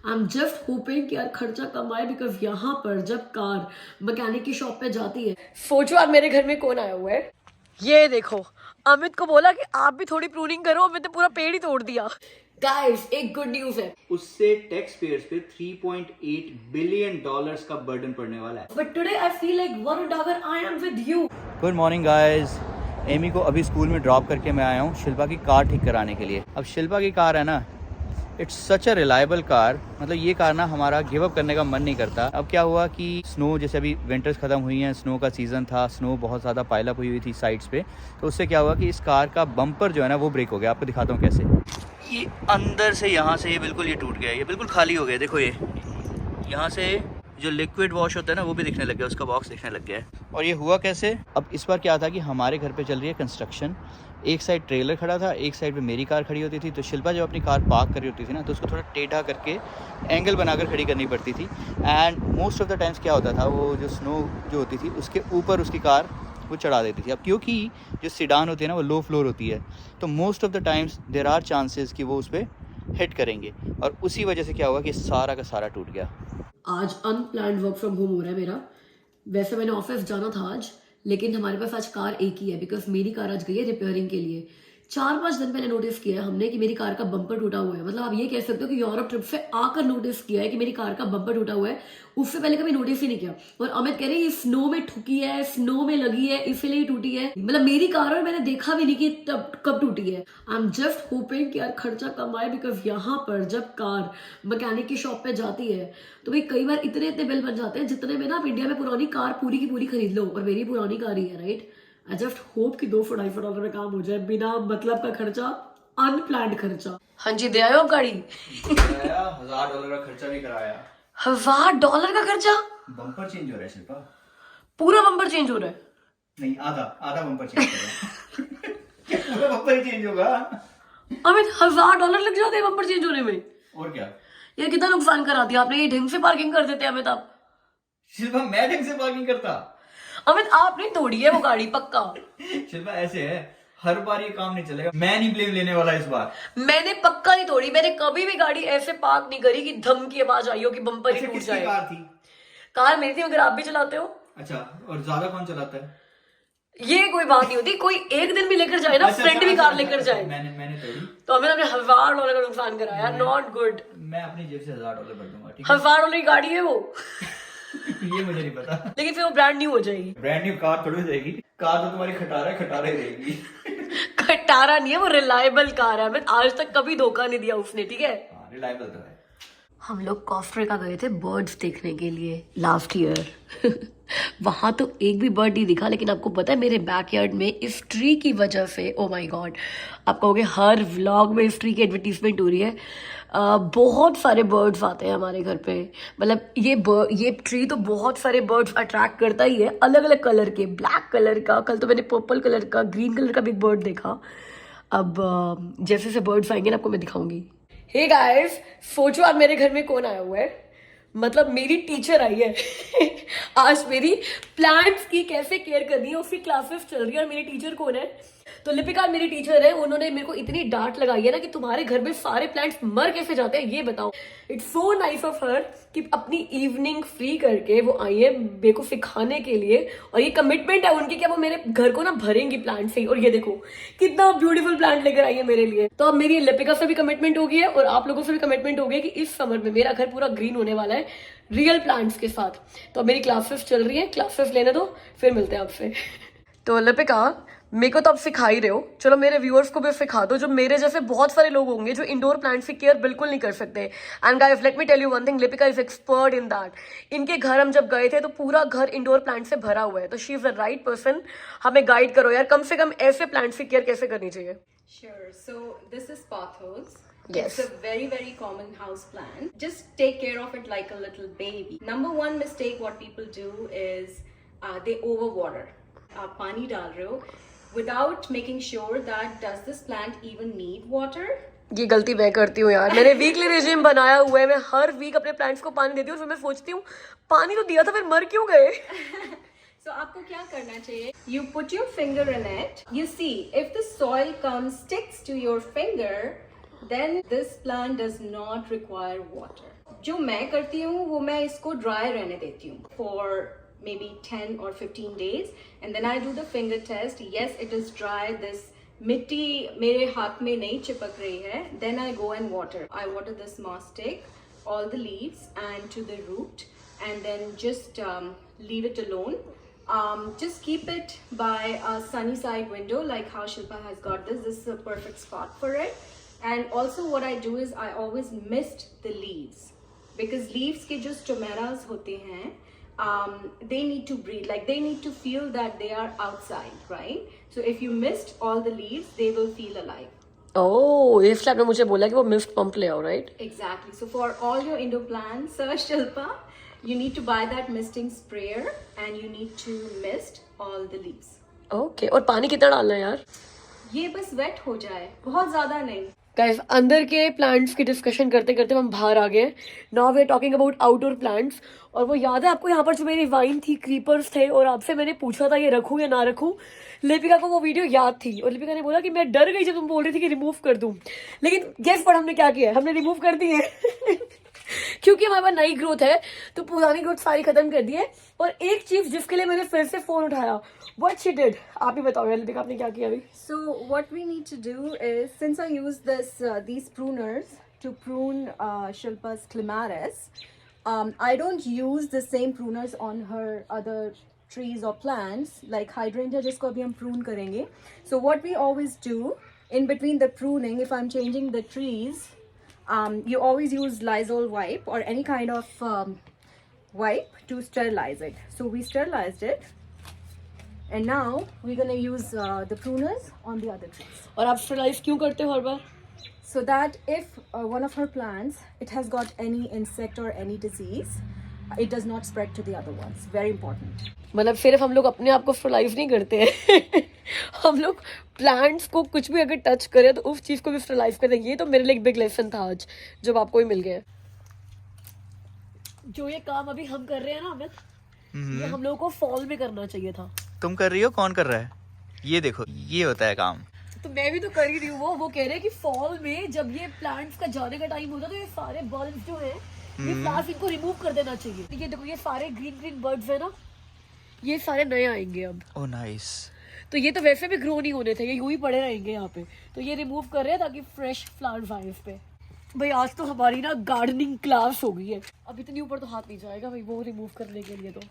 I am just hoping कि यार खर्चा कम आए, बिकॉज यहाँ पर जब कार मैकेनिक की शॉप पे जाती है, सोचो आप मेरे घर में कौन आया हुआ है। ये देखो, अमित को बोला कि आप भी थोड़ी प्रूनिंग करो, अमित ने पूरा पेड़ ही तोड़ दिया। गाइस, एक गुड न्यूज है, उससे टैक्स पेयर्स पे $3.8 बिलियन का बर्डन पड़ने वाला है। But today I feel like Varun Dagar, I am with you. Good morning guys. Amy को अभी स्कूल में ड्रॉप करके मैं आया हूँ शिल्पा की कार ठीक कराने के लिए। अब शिल्पा की कार है ना, it's such a reliable car, मतलब ये कार ना हमारा गिव अप करने का मन नहीं करता। अब क्या हुआ कि स्नो, जैसे अभी विंटर्स ख़त्म हुई हैं, स्नो का सीज़न था, स्नो बहुत ज़्यादा पाइल अप हुई थी साइड्स पे, तो उससे क्या हुआ कि इस कार का बम्पर जो है ना वो ब्रेक हो गया। आपको दिखाता हूँ कैसे। ये अंदर से यहाँ से ये बिल्कुल ये टूट गया, ये बिल्कुल खाली हो गया। देखो ये यहाँ से जो लिक्विड वॉश होता है ना वो भी दिखने लग गया, उसका बॉक्स दिखने लग गया है। और ये हुआ कैसे, अब इस बार क्या था कि हमारे घर पे चल रही है कंस्ट्रक्शन, एक साइड ट्रेलर खड़ा था, एक साइड पे मेरी कार खड़ी होती थी। तो शिल्पा जब अपनी कार पार्क कर रही होती थी ना, तो उसको थोड़ा टेढ़ा करके एंगल बनाकर खड़ी करनी पड़ती थी। And most of the times क्या होता था, वो जो स्नो जो होती थी उसके ऊपर उसकी कार वो चढ़ा देती थी। अब क्योंकि जो सीडान होती है ना वो लो फ्लोर होती है, तो most of the times there are chances कि वो उस पर हिट करेंगे, और उसी वजह से क्या हुआ कि सारा का सारा टूट गया। आज अनप्लान्ड वर्क फ्रॉम होम हो रहा है मेरा। वैसे मैंने ऑफिस जाना था आज, लेकिन हमारे पास आज कार एक ही है, बिकॉज मेरी कार आज गई है रिपेयरिंग के लिए। 4-5 दिन पहले नोटिस किया है हमने कि मेरी कार का बम्पर टूटा हुआ है। मतलब आप ये कह सकते हो कि यूरोप ट्रिप से आकर नोटिस किया है कि मेरी कार का बम्पर टूटा हुआ है, उससे पहले कभी नोटिस ही नहीं किया। और अमित कह रहे हैं ये स्नो में ठुकी है, स्नो में लगी है, इसलिए ही टूटी है। मतलब मेरी कार, और मैंने देखा भी नहीं कि तब कब टूटी है। आई एम जस्ट होपिंग कि यार खर्चा कम आए, बिकॉज यहाँ पर जब कार मैकेनिक की शॉप पे जाती है तो भाई कई बार इतने इतने बिल बन जाते हैं जितने में ना आप इंडिया में पुरानी कार पूरी की पूरी खरीद लो। और मेरी पुरानी कार ही है, राइट। आई जस्ट होप कि $2-2.5 में काम हो जाए, बिना मतलब का खर्चा, अनप्लान्ड खर्चा। हाँ जी, दे आयो आप गाड़ी। $1,000 का खर्चा भी कराया। $1,000 का खर्चा? बम्पर चेंज हो रहा है शिल्पा। पूरा बम्पर चेंज हो रहा है? नहीं, आधा आधा बम्पर चेंज हो रहा है। क्या पूरा बम्पर ही चेंज होगा? अमित, $1,000 लग जाते हैं बम्पर चेंज होने में? और क्या यार कितना नुकसान करा दिया आपने। ये ढंग से पार्किंग कर देते अमित आप। शिल्पा, मैं ढंग से पार्किंग करता? अमित आपने तोड़ी है वो गाड़ी पक्का। शिल्पा ऐसे है, हर बार ये काम नहीं चलेगा। मैं नहीं ब्लेम लेने वाला इस बार। मैंने पक्का नहीं तोड़ी, मैंने कभी भी गाड़ी ऐसे पार्क नहीं करी कि धम की आवाज आई हो कि बम्पर ही टूट जाए। कार थी? कार मेरी थी, मगर आप भी चलाते हो। अच्छा, और ज्यादा कौन चलाता है? ये कोई बात नहीं होती, कोई एक दिन भी लेकर जाए ना, फ्रेंड भी कार लेकर जाए। मैंने तोड़ी तो हमें हमने $1,000 का नुकसान कराया, नॉट गुड। मैं अपनी जेब से $1,000 भर दूंगा, ठीक है? $1,000 की गाड़ी है वो। ये मुझे नहीं पता। लेकिन फिर वो ब्रांड न्यू हो जाएगी। ब्रांड न्यू कार थोड़ी हो जाएगी, कार तो तुम्हारी खटारा ही रहेगी। खटारा नहीं है वो, रिलायबल कार है। मैं आज तक कभी धोखा नहीं दिया उसने, ठीक है। रिलायबल तो है। हम लोग कोस्टा गए थे बर्ड्स देखने के लिए लास्ट ईयर। वहां तो एक भी बर्ड नहीं दिखा, लेकिन आपको पता है मेरे बैकयार्ड में इस ट्री की वजह से, ओ माय गॉड, आप कहोगे हर व्लॉग में इस ट्री की एडवर्टीजमेंट हो रही है। बहुत सारे बर्ड्स आते हैं हमारे घर पे। मतलब ये ट्री तो बहुत सारे बर्ड्स अट्रैक्ट करता ही है, अलग अलग कलर के। ब्लैक कलर का, कल तो मैंने पर्पल कलर का, ग्रीन कलर का भी बर्ड देखा। अब जैसे जैसे बर्ड्स आएंगे ना आपको मैं दिखाऊंगी। हे गाइस, सोचो आप मेरे घर में कौन आया हुआ है। मतलब मेरी टीचर आई है। आज मेरी प्लांट्स की कैसे केयर करनी है उसकी क्लासेस चल रही है। और मेरी टीचर कौन है? तो लिपिका मेरी टीचर है। उन्होंने मेरे को इतनी डांट लगाई है ना कि तुम्हारे घर में सारे प्लांट्स मर कैसे जाते हैं ये बताओ। It's so nice of her कि अपनी इवनिंग फ्री करके वो आई है मेरे को सिखाने के लिए। और ये कमिटमेंट है उनकी कि वो मेरे घर को ना भरेंगी प्लांट से। और ये देखो कितना ब्यूटीफुल प्लांट लेकर आई है मेरे लिए। तो अब मेरी लिपिका से भी कमिटमेंट हो गई है और आप लोगों से भी कमिटमेंट हो गई है कि इस समर में मेरा घर पूरा ग्रीन होने वाला है रियल प्लांट्स के साथ। तो अब मेरी क्लासेस चल रही है, क्लासेस लेने दो, फिर मिलते हैं आपसे। तो लिपिका, मेरे को तो आप सिखा ही रहे हो, चलो मेरे व्यूअर्स को भी सिखा दो, जो मेरे जैसे बहुत सारे लोग होंगे जो इंडोर प्लांट्स की केयर बिल्कुल नहीं कर सकते। And guys let me tell you one thing, Lipika is expert in that. इनके घर हम जब गए थे तो पूरा घर इंडोर प्लांट से भरा हुआ है, तो she is the right person. हमें गाइड करो यार, कम से कम ऐसे प्लांट्स की केयर कैसे करनी चाहिए। Sure. So this is pothos. Yes. It's a very, very common house plant. Just take care of it like a little baby. Number one mistake what people do is they overwater. आप पानी डाल रहे हो without making sure that does this plant even need water? ये गलती मैं करती हूँ यार। मैंने वीकली रिजिम बनाया हुआ है, मैं हर वीक अपने प्लांट्स को पानी देती हूँ। फिर मैं सोचती हूँ पानी तो दिया था, फिर मर क्यों गए। So आपको क्या करना चाहिए? You put your finger in it. You see, if the soil sticks to your finger, then this plant does not require water. जो मैं करती हूँ वो मैं इसको dry रहने देती हूँ for maybe 10 or 15 days, and then I do the finger test. Yes, it is dry. This मिट्टी मेरे हाथ में नहीं चिपक रही है. Then I go and water. I water this mastic, all the leaves and to the root, and then just leave it alone. Just keep it by a sunny side window, like how Shilpa has got this. This is a perfect spot for it. And also what I do is I always mist the leaves, because leaves के जो stomeras होते हैं, they need to breathe, like they need to feel that they are outside, right? So if you mist all the leaves, they will feel alive. Oh, इसलिए आपने मुझे बोला कि वो मिस्ट पंप ले आओ, right? Exactly. So for all your indoor plants, Shilpa, you need to buy that misting sprayer and you need to mist all the leaves. Okay, और पानी कितना डालना है यार? ये बस वेट हो जाए, बहुत ज्यादा नहीं. गाइस, अंदर के प्लांट्स की डिस्कशन करते करते हम बाहर आ गए. Now we are talking about outdoor plants. और वो याद है आपको, यहाँ पर जो मेरी वाइन थी, क्रीपर्स थे, और आपसे मैंने पूछा था ये रखूं या ना रखूं. लिपिका को वो वीडियो याद थी और लिपिका ने बोला कि मैं डर गई जब तुम बोल रही थी कि रिमूव कर दूं. लेकिन गेस पर हमने क्या किया है, हमने रिमूव कर दी है. क्योंकि हमारे पास नई ग्रोथ है तो पुरानी ग्रोथ सारी खत्म कर दी है. और एक चीज जिसके लिए मैंने फिर से फोन उठाया, what she did, आप ही बताओ यार लिपिका, आपने क्या किया अभी? So what we need to do is, since I use these pruners to prune Shilpa's clematis, I don't use the same pruners on her other trees or plants like hydrangea, जिसको अभी हम prune करेंगे. So what we always do in between the pruning, if I'm changing the trees, you always use Lysol wipe or any kind of wipe to sterilize it. So we sterilized it, and now we're gonna use the pruners on the other trees. और आप sterilise क्यों करते हो हर बार? So that if one of her plants, it has got any insect or any disease, it does not spread to the other ones. Very important. मतलब सिर्फ हम लोग अपने आप को स्टरलाइज नहीं करते हैं. हम लोग प्लांट्स को कुछ भी अगर टच करें तो उस चीज को भी स्टरलाइज करते हैं. ये तो मेरे लिए एक बिग लेसन था आज, जब आपको ही मिल गया. जो ये काम अभी हम कर रहे हैं ना अमित, ये हम लोगों को फॉल में करना चाहिए था. तुम कर रही हो, कौन कर रहा है? ये देखो, ये होता है काम. तो मैं भी तो कर ही रही हूँ. वो कह रहे हैं कि फॉल में जब ये प्लांट्स का जाने का टाइम होता है तो ये सारे बल्ब्स जो हैं, ये फ्लावर्स, इनको रिमूव कर देना चाहिए. ये देखो, ये सारे ग्रीन ग्रीन बर्ड्स है ना, ये सारे नए आएंगे अब. Oh nice. तो ये तो वैसे भी ग्रो नहीं होने थे, ये यूं ही पड़े रहेंगे यहाँ पे. तो ये रिमूव कर रहे हैं ताकि फ्रेश फ्लावर्स आए इस पे. भाई आज तो हमारी ना गार्डनिंग क्लास हो गई है. अब इतनी ऊपर तो हाथ नहीं जाएगा भाई वो रिमूव करने के लिए. तो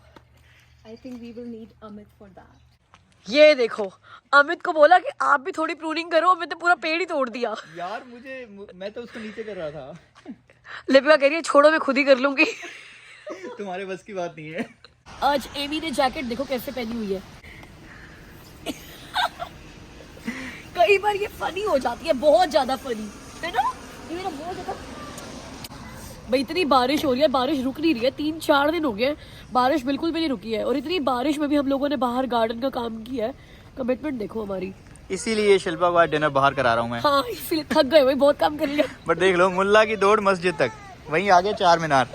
I think we will need Amit for that. ये देखो, अमित को बोला कि आप भी थोड़ी प्रूनिंग करो, अमित ने पूरा पेड़ ही तोड़ दिया. यार मैं तो उसको नीचे कर रहा था. लिपिका कह रही है छोड़ो मैं खुद ही कर लूंगी. तुम्हारे बस की बात नहीं है. आज एमी ने जैकेट देखो कैसे पहनी हुई है. कई बार ये फनी हो जाती है, बहुत ज्यादा फनी है ना. ये मेरा बहुत ज्यादा. भाई इतनी बारिश हो रही है, बारिश रुक नहीं रही है. 3-4 दिन हो गए बारिश बिल्कुल भी नहीं रुकी है. और इतनी बारिश में भी हम लोगों ने बाहर गार्डन का काम किया है. कमिटमेंट देखो हमारी. इसीलिए शिल्पा को आज डिनर बाहर करा रहा हूँ मैं. हाँ, इसीलिए थक गए भाई, बहुत काम कर लिया. बट देख लो, मुल्ला की दौड़ मस्जिद तक, वहीं आगे Charminar.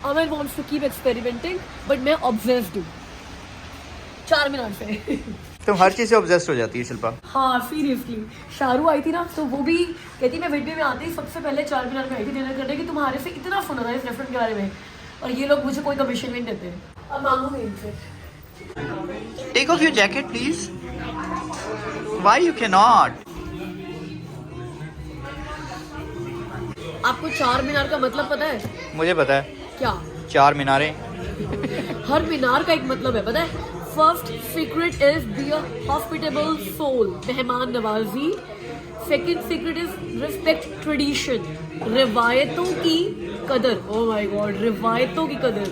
Amit wants to keep experimenting, but मैं ऑब्सेस्ड हूँ चार मीनार से. तुम हर चीज से ऑब्सेस्ड हो जाती है शिल्पा. हाँ सीरियसली. शारू आई थी ना, तो वो भी कहती मैं वीडियो में आती ही सबसे पहले चार मीनार में आई थी डिनर करने की. तुम्हारे से इतना सुना था इस रेस्टोरेंट के बारे में, और ये लोग मुझे कोई कमीशन नहीं देते. अब मांगूंगी इनसे. Take off your jacket please. Why you can not? आपको चार मीनार का मतलब पता है? मुझे पता है. क्या? चार मीनारें. हर मीनार का एक मतलब है, पता है? First secret is be a hospitable soul, मेहमान नवाजी. Second secret is respect tradition, रिवायतों की कदर. ओह माय गॉड, रिवायतों की कदर.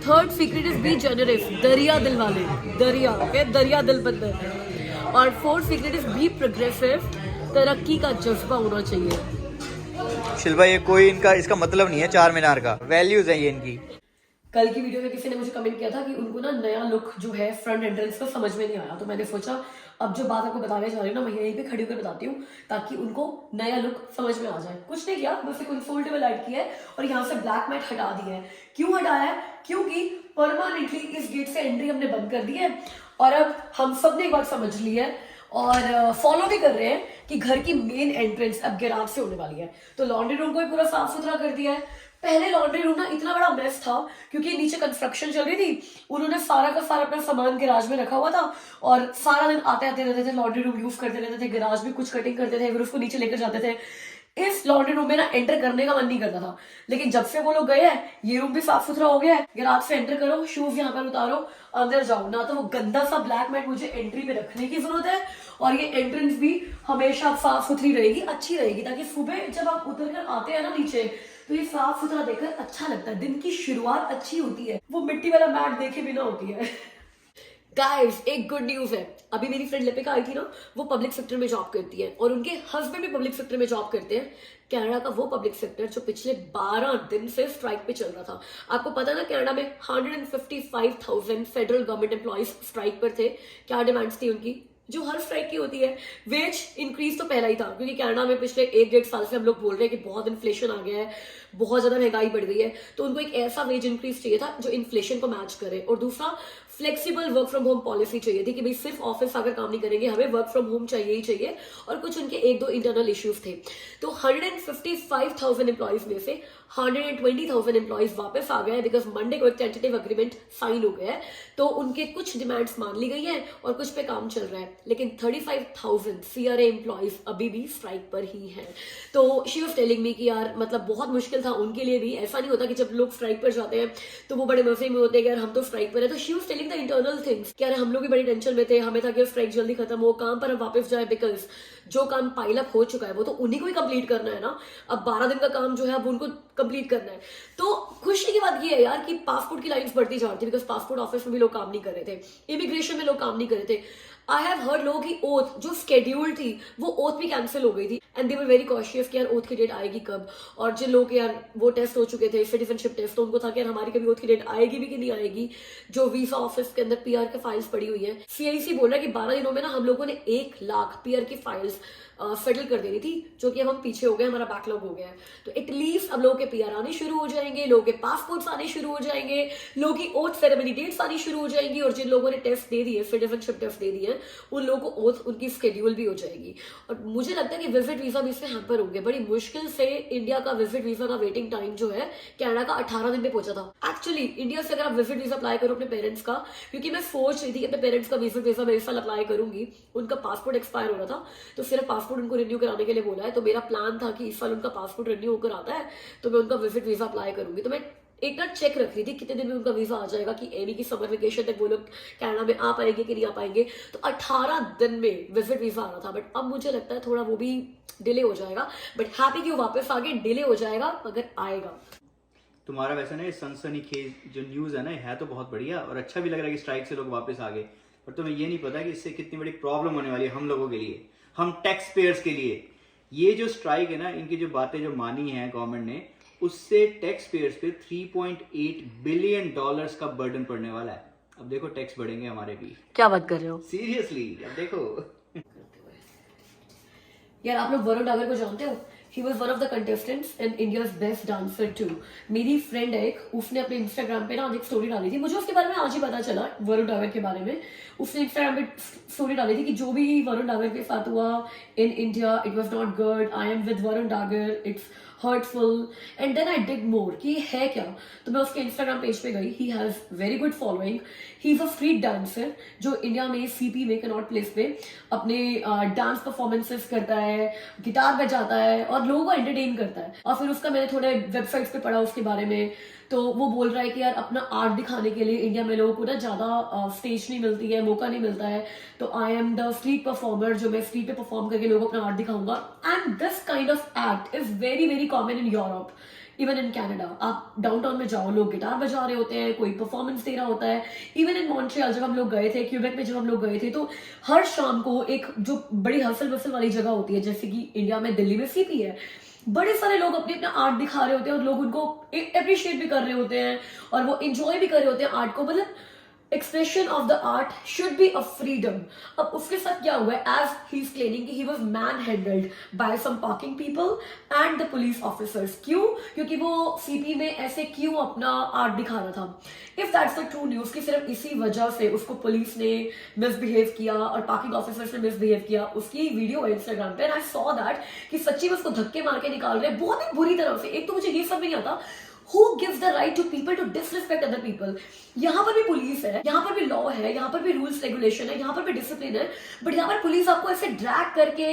Third secret is be generous, दरिया दिल वाले, दरिया, ओके, दरिया दिल बंदर. और fourth secret is be progressive, तरक्की का जज्बा होना चाहिए. शिल्पा ये कोई इसका मतलब नहीं है चार मीनार का, वैल्यूज है ये इनकी. कल की वीडियो में किसी ने मुझे कमेंट किया था कि उनको ना नया लुक जो है फ्रंट एंट्रेंस का समझ में नहीं आया. तो मैंने सोचा अब जो बात आपको बताने जा रही हूँ ना, मैं यहीं पे खड़ी होकर बताती हूँ ताकि उनको नया लुक समझ में आ जाए. कुछ नहीं किया, बस एक फोल्डेबल लाइट किया है और यहाँ से ब्लैक मैट हटा दिया है. क्यों हटाया है? क्योंकि परमानेंटली इस गेट से एंट्री हमने बंद कर दी है. और अब हम सब ने एक बात समझ ली है और फॉलो भी कर रहे हैं कि घर की मेन एंट्रेंस अब गैराज से होने वाली है, तो लॉन्ड्री रूम को भी पूरा साफ सुथरा कर दिया है। पहले लॉन्ड्री रूम ना इतना बड़ा मेस था क्योंकि नीचे कंस्ट्रक्शन चल रही थी, उन्होंने सारा का सारा अपना सामान गैराज में रखा हुआ था और सारा दिन आते आते रहते थे, लॉन्ड्री रूम यूज करते रहते थे, गैराज में कुछ कटिंग करते थे, फिर उसको नीचे लेकर जाते थे। इस लॉन्ड्री रूम में ना एंटर करने का मन नहीं करता था, लेकिन जब से वो लोग गए हैं ये रूम भी साफ सुथरा हो गया है। गैराज से एंटर करो, शूज यहाँ पर उतारो, अंदर जाओ ना, तो वो गंदा सा ब्लैक मैट मुझे एंट्री पे रखने की जरूरत है, और ये एंट्रेंस भी हमेशा साफ सुथरी रहेगी, अच्छी रहेगी, ताकि सुबह जब आप उतर कर आते हैं ना नीचे तो ये साफ सुथरा देखकर अच्छा लगता है, दिन की शुरुआत अच्छी होती है, वो मिट्टी वाला मैट देखे बिना होती है। गाइस, एक गुड न्यूज है, अभी मेरी फ्रेंड लिपिका आई थी ना, वो पब्लिक सेक्टर में जॉब करती है और उनके हस्बैंड भी पब्लिक सेक्टर में जॉब करते हैं। कनाडा का वो पब्लिक सेक्टर जो पिछले 12 दिन से स्ट्राइक पे चल रहा था। आपको पता है ना, कनाडा में 155,000 फेडरल गवर्नमेंट एम्प्लॉइज स्ट्राइक पर थे। क्या डिमांड्स थी उनकी, जो हर स्ट्राइक की होती है? वेज इंक्रीज तो पहला ही था, क्योंकि कनाडा में पिछले 1-1.5 साल से हम लोग बोल रहे हैं कि बहुत इन्फ्लेशन आ गया है, बहुत ज्यादा महंगाई बढ़ गई है, तो उनको एक ऐसा वेज इंक्रीज चाहिए था जो इन्फ्लेशन को मैच करे। और दूसरा, flexible work from home policy चाहिए थी कि भाई सिर्फ ऑफिस आकर काम नहीं करेंगे, हमें वर्क फ्रॉम होम चाहिए ही चाहिए। और कुछ उनके 1-2 इंटरनल इश्यूज थे। तो 155,000 एम्प्लॉइज में से 120,000 एम्प्लॉइज वापस आ गए हैं, बिकॉज मंडे को एक टेंटेटिव एग्रीमेंट साइन हो गया है। तो उनके कुछ डिमांड्स मान ली गई है और कुछ पे काम चल रहा है, लेकिन 35,000 CRA एम्प्लॉइज अभी भी स्ट्राइक पर ही हैं। तो शी वाज टेलिंग मी कि यार मतलब बहुत मुश्किल था उनके लिए भी। ऐसा नहीं होता कि जब लोग स्ट्राइक पर जाते हैं तो वो बड़े मजे में होते हैं कि यार हम तो स्ट्राइक पर है। तो she was telling the internal things कि यार हम लोग भी बड़ी टेंशन में थे, हमें था कि स्ट्राइक जल्दी खत्म हो, काम पर हम वापस जाए, बिकॉज जो काम पाइल अप हो चुका है वो तो उन्हीं को ही कंप्लीट करना है ना। अब 12 दिन का काम जो है अब उनको कंप्लीट करना है। तो खुशी की बात ये है यार कि पासपोर्ट की लाइन्स बढ़ती जा रही थी, बिकॉज पासपोर्ट ऑफिस में भी लोग काम नहीं कर रहे थे, इमिग्रेशन में लोग काम नहीं कर रहे थे। आई हैव हर्ड लोगों की ओथ जो स्केड्यूल थी वो ओथ भी कैंसिल हो गई थी, and they were very cautious कि यार ओथ की डेट आएगी कब। और जिन लोग यार वो टेस्ट हो चुके थे, सिटीजनशिप टेस्ट, तो उनको था कि यार हमारी कभी ओथ की डेट आएगी भी कि नहीं आएगी। जो वीजा ऑफिस के अंदर PR के फाइल्स पड़ी हुई है, CIC बोल रहा है कि 12 दिनों में ना हम लोगों ने 1 लाख PR की फाइल्स सेटल कर देनी थी, जो कि अब हम पीछे हो गए, हमारा बैकलॉग हो गया है। तो एटलीस्ट अब लोगों के PR आने शुरू हो जाएंगे, लोगों के पासपोर्ट्स आने शुरू हो जाएंगे, लोगों की ओथ सेरेमनी डेट्स आनी शुरू हो जाएंगी, और जिन लोगों ने टेस्ट दे दिए, सिटीजनशिप टेस्ट दे दिए, उन लोगों को ओथ उनकी स्केड्यूल भी हो जाएगी। और मुझे लगता है कि विजिट वीजा भी इससे हैम्पर होंगे। बड़ी मुश्किल से इंडिया का विजिट वीजा का वेटिंग टाइम जो है कनाडा का 18 दिन पे पहुंचा था। एक्चुअली इंडिया से अगर आप विजिट वीजा अप्लाई करो अपने पेरेंट्स का, क्योंकि मैं सोच रही थी कि अपने पेरेंट्स का विजिट वीजा मैं इस साल अप्लाई करूंगी, उनका पासपोर्ट एक्सपायर हो रहा था, तो सिर्फ पासपोर्ट उनको रिन्यू कराने के लिए बोला है। तो मेरा प्लान था कि इस साल उनका पासपोर्ट रिन्यू होकर आता है तो मैं उनका विजिट वीजा अप्लाई करूंगी। तो मैं एक ना चेक रख रही थी कितने दिन में उनका वीजा आ जाएगा, कि एमी की समर वेकेशन तक वो लोग कनाडा में आ पाएंगे कि नहीं आ पाएंगे। तो 18 दिन में विजिट वीजा आ रहा था, बट अब मुझे लगता है थोड़ा वो भी डिले हो जाएगा। बट हैप्पी कि वो वापस आगे, डिले हो जाएगा मगर आएगा। तुम्हारा वैसे ना ये सनसनीखेज जो न्यूज़ है ना, है तो बहुत बढ़िया और अच्छा भी लग रहा है कि स्ट्राइक से लोग वापस आ गए, पर तुम्हें ये नहीं पता कि इससे कितनी बड़ी प्रॉब्लम होने वाली है हम लोगों के लिए, हम टैक्स पेयर्स के लिए। ये जो स्ट्राइक है ना, इनकी जो बातें जो मानी है गवर्नमेंट ने, उससे टैक्स पेयर्स पे $3.8 बिलियन का बर्डन पड़ने वाला है। अब देखो टैक्स बढ़ेंगे हमारे भी। क्या बात कर रहे हो? सीरियसली, अब देखो। यार आप लोग वरुण डागर को जानते हो? He was one of the contestants and India's best dancer too. मेरी फ्रेंड है एक, उसने अपने इंस्टाग्राम पे ना आज एक स्टोरी डाली थी, मुझे उसके बारे में आज ही पता चला वरुण डागर के बारे में। उसने इंस्टाग्राम पे स्टोरी डाली थी कि जो भी वरुण डागर के साथ हुआ in India, it was not good, I am with Varun Dagar, it's hurtful. And then I dig more कि है क्या, तो मैं उसके इंस्टाग्राम पेज पे गई। He has very good following, he is a street dancer जो इंडिया में CP में कनॉट प्लेस पे अपने डांस परफॉर्मेंसेस करता है, गिटार बजाता है और लोगों को एंटरटेन करता है। और फिर उसका मैंने थोड़े वेबसाइट्स पे पढ़ा उसके बारे में, तो वो बोल रहा है कि यार अपना आर्ट दिखाने के लिए इंडिया में लोगों को ना ज्यादा स्टेज नहीं मिलती है, मौका नहीं मिलता है, तो I am the street performer, जो मैं स्ट्रीट पे परफॉर्म करके लोगों को अपना आर्ट दिखाऊंगा। And this kind of act is very very common in Europe, even in Canada. आप डाउनटाउन में जाओ, लोग गिटार बजा रहे होते हैं, कोई परफॉर्मेंस दे रहा होता है। इवन इन मॉन्ट्रियल जब हम लोग गए थे, क्यूबेक में जब हम लोग गए थे, तो हर शाम को एक जो बड़ी हसल बसल वाली जगह होती है, जैसे कि इंडिया में दिल्ली में CP है, बड़े सारे लोग अपने अपना आर्ट दिखा रहे होते हैं और लोग उनको अप्रिशिएट भी कर रहे होते हैं और वो इंजॉय भी कर रहे होते हैं आर्ट को। मतलब expression of the art should be a freedom. अब उसके साथ क्या हुआ है, as he's claiming कि he was manhandled by some parking people and the police officers. क्यों? क्योंकि वो CP में ऐसे क्यों अपना आर्ट दिखा रहा था. If that's the true news कि सिर्फ इसी वजह से उसको पुलिस ने मिसबिहेव किया और पार्किंग ऑफिसर्स ने मिसबिहेव किया, उसकी वीडियो है इंस्टाग्राम पे, and I saw that कि सच्ची में उसको धक्के मार के निकाल रहे हैं बहुत ही बुरी तरह से. एक तो मुझे ये समझ नहीं आता, Who gives the right to people to disrespect other people? यहाँ पर भी पुलिस है, यहाँ पर भी लॉ है, यहाँ पर भी रूल्स रेगुलेशन है, यहाँ पर भी डिसिप्लिन है, बट यहाँ पर पुलिस आपको ऐसे ड्रैग करके,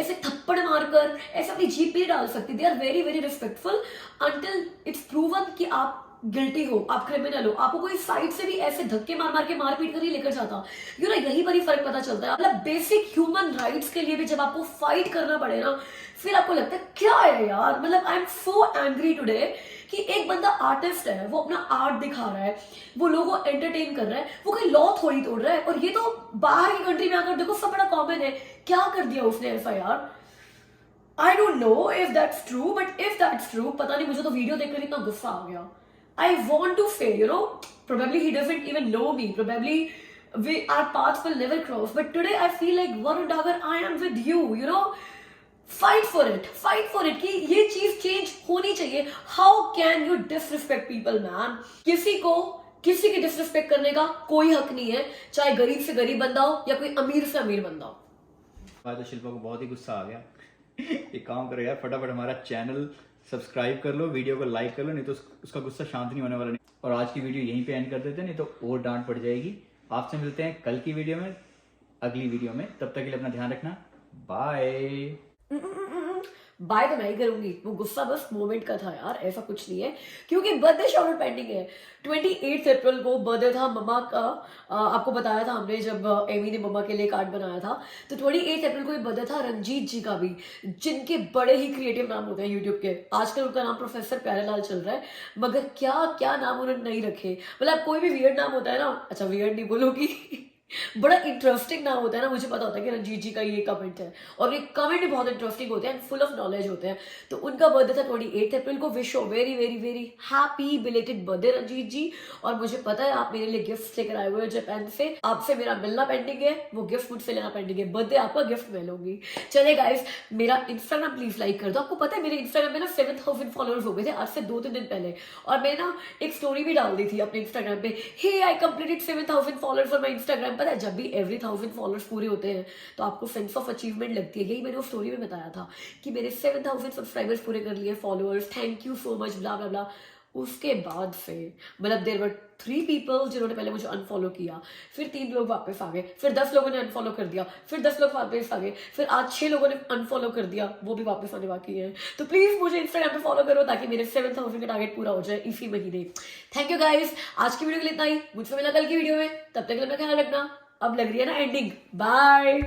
ऐसे थप्पड़ मारकर, ऐसे अपनी जीप पे डाल सकती. They are very very respectful until it's proven कि आप गिल्टी हो, आप क्रिमिनल हो. आपको कोई साइड से भी ऐसे धक्के मार मार के मार पीट कर ही लेकर जाता. यू नो, यही पर ही फर्क पता चलता है. मतलब बेसिक ह्यूमन राइट्स के लिए भी जब आपको फाइट करना पड़े ना, फिर आपको लगता है क्या है यार. मतलब I am so angry today कि एक बंदा आर्टिस्ट है, वो अपना आर्ट दिखा रहा है, वो लोगों को एंटरटेन कर रहा है, वो कोई लॉ थोड़ी तोड़ रहा है. और ये तो बाहर की कंट्री में आकर देखो सब बड़ा कॉमन है. क्या कर दिया उसने ऐसा यार. I don't know if that's true, but if that's true, पता नहीं, मुझे तो वीडियो देखकर इतना गुस्सा आ गया. I want to say, you know, probably he doesn't even know me. Probably our paths will never cross. But today I feel like Varun Dagar, I am with you. You know, fight for it. Fight for it. कि ये चीज change होनी चाहिए. How can you disrespect people, man? किसी की disrespect करने का कोई हक नहीं है, चाहे गरीब से गरीब बंदा हो या कोई अमीर से अमीर बंदा हो. आज तो शिल्पा को बहुत ही गुस्सा आ गया. एक काम करो यार, फटाफट हमारा चैनल सब्सक्राइब कर लो, वीडियो को लाइक कर लो, नहीं तो उसका गुस्सा शांत नहीं होने वाला. नहीं, और आज की वीडियो यहीं पे एंड कर देते हैं, नहीं तो और डांट पड़ जाएगी. आपसे मिलते हैं कल की वीडियो में, अगली वीडियो में. तब तक के लिए अपना ध्यान रखना. बाय. बाय तो नहीं करूंगी, वो गुस्सा बस मोमेंट का था यार, ऐसा कुछ नहीं है. क्योंकि बर्थडे शाउट पेंडिंग है. 28 अप्रैल को बर्थडे था मम्मा का. आपको बताया था हमने जब एमी ने मम्मा के लिए कार्ड बनाया था. तो 28 अप्रैल को ये बर्थडे था रंजीत जी का भी, जिनके बड़े ही क्रिएटिव नाम होते हैं यूट्यूब के. आजकल उनका नाम प्रोफेसर प्यारेलाल चल रहा है, मगर क्या क्या नाम उन्होंने नहीं रखे. मतलब कोई भी वियर्ड नाम होता है ना, अच्छा वियर्ड नहीं बोलूंगी, बड़ा इंटरेस्टिंग नाम होता है ना. मुझे पता होता है कि रंजीत जी का ये कमेंट है, और ये कमेंट भी बहुत इंटरेस्टिंग होते हैं, फुल ऑफ नॉलेज होते हैं. तो उनका बर्थडे था 28 अप्रैल को. Wish you very very very happy belated birthday Ranjeet ji. और मुझे पता है आप मेरे लिए गिफ्ट लेकर आए हुए हैं जापान से. आपसे मेरा मिलना पेंडिंग है, वो गिफ्ट मुझसे लेना पेंडिंग है. बर्थडे आपका, गिफ्ट मैं लूंगी. चले गाइस, मेरा इंस्टाग्राम प्लीज लाइक कर दो. आपको पता है मेरे इंस्टाग्राम में ना 7000 फॉलोअर्स हो गए थे आज से 2-3 दिन पहले. और मैं ना एक स्टोरी भी डाल दी थी अपने इंस्टाग्राम पे, hey I completed 7000 followers on my Instagram. पता है जब भी एवरी 1000 फॉलोअर्स पूरे होते हैं तो आपको सेंस ऑफ अचीवमेंट लगती है. यही मैंने वो स्टोरी में बताया था कि मेरे 7000 सब्सक्राइबर्स पूरे कर लिए, followers, thank you so much, blah blah blah. उसके बाद से मतलब देयर वर 3 पीपल जिन्होंने पहले मुझे अनफॉलो किया, फिर 3 लोग वापस आ गए, फिर 10 लोगों ने अनफॉलो कर दिया, फिर 10 लोग वापस आ गए, फिर आज 6 लोगों ने अनफॉलो कर दिया, वो भी वापस आने बाकी है. तो प्लीज मुझे इंस्टाग्राम पे फॉलो करो ताकि मेरे 7000 का टारगेट पूरा हो जाए इसी महीने. थैंक यू गाइस, आज की वीडियो के लिए इतना ही. मुझसे मिला कल की वीडियो में, तब तक अपना ख्याल रखना. अब लग रही है ना एंडिंग. बाय.